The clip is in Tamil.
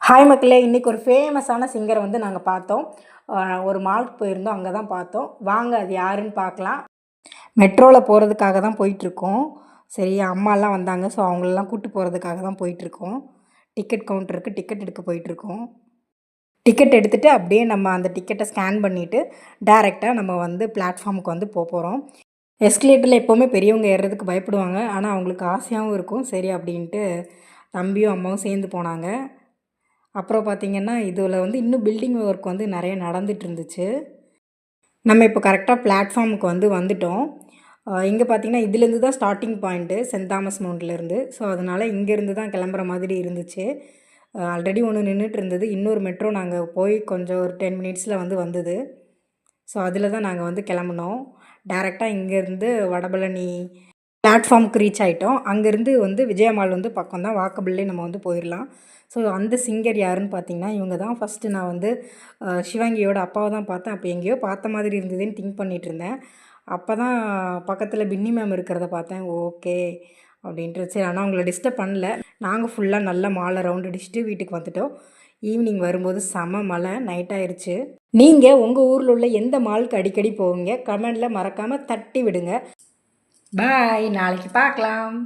ஹாய் மக்களே, இன்றைக்கி ஒரு ஃபேமஸான சிங்கரை வந்து நாங்கள் பார்த்தோம். ஒரு மாலுக்கு போயிருந்தோம், அங்கே தான் பார்த்தோம். வாங்க அது யாருன்னு பார்க்கலாம். மெட்ரோவில் போகிறதுக்காக தான் போயிட்டுருக்கோம். சரி, அம்மாலாம் வந்தாங்க. ஸோ அவங்களெல்லாம் கூப்பிட்டு போகிறதுக்காக தான் போயிட்டுருக்கோம். டிக்கெட் கவுண்டருக்கு டிக்கெட் எடுக்க போயிட்டுருக்கோம். டிக்கெட் எடுத்துகிட்டு அப்படியே நம்ம அந்த டிக்கெட்டை ஸ்கேன் பண்ணிவிட்டு டேரெக்டாக நம்ம வந்து பிளாட்ஃபார்முக்கு வந்து போகிறோம். எஸ்கலேட்டரில் எப்போவுமே பெரியவங்க ஏறுறதுக்கு பயப்படுவாங்க. ஆனால் அவங்களுக்கு ஆசையாகவும் இருக்கும். சரி அப்படின்ட்டு தம்பியும் அம்மாவும் சேர்ந்து போனாங்க. அப்புறம் பார்த்திங்கன்னா, இதில் வந்து இன்னும் பில்டிங் ஒர்க் வந்து நிறைய நடந்துகிட்டு இருந்துச்சு. நம்ம இப்போ கரெக்டாக பிளாட்ஃபார்முக்கு வந்து வந்துட்டோம். இங்கே பார்த்திங்கன்னா, இதுலேருந்து தான் ஸ்டார்டிங் பாயிண்ட்டு சென்ட் தாமஸ் மவுண்ட்லேருந்து. ஸோ அதனால் இங்கேருந்து தான் கிளம்புற மாதிரி இருந்துச்சு. ஆல்ரெடி ஒன்று நின்றுட்டு இருந்தது. இன்னொரு மெட்ரோ நாங்கள் போய் கொஞ்சம் ஒரு 10 மினிட்ஸில் வந்து வந்தது. ஸோ அதில் தான் நாங்கள் வந்து கிளம்புனோம். டேரெக்டாக இங்கேருந்து வடபழனி பிளாட்ஃபார்முக்கு ரீச் ஆகிட்டோம். அங்கேருந்து வந்து விஜயமால் வந்து பக்கம் தான், வாக்கபிள்லேயே நம்ம வந்து போயிடலாம். ஸோ அந்த சிங்கர் யாருன்னு பார்த்தீங்கன்னா, இவங்க தான். ஃபஸ்ட்டு நான் வந்து சிவாங்கியோட அப்பாவை தான் பார்த்தேன். அப்போ எங்கேயோ பார்த்த மாதிரி இருந்ததுன்னு திங்க் பண்ணிகிட்டு இருந்தேன். அப்போ தான் பக்கத்தில் பின்னி மேம் இருக்கிறத பார்த்தேன். ஓகே அப்படின்ட்டு சரி, ஆனால் அவங்கள டிஸ்டர்ப் பண்ணல. நாங்கள் ஃபுல்லாக நல்லா மாலை ரவுண்ட் அடிச்சுட்டு வீட்டுக்கு வந்துவிட்டோம். ஈவினிங் வரும்போது செம மழை, நைட் ஆயிடுச்சு. நீங்கள் உங்கள் ஊரில் உள்ள எந்த மாலுக்கு அடிக்கடி போவீங்க? கமெண்டில் மறக்காமல் தட்டி விடுங்க. பாய், நாளைக்கு பார்க்கலாம்.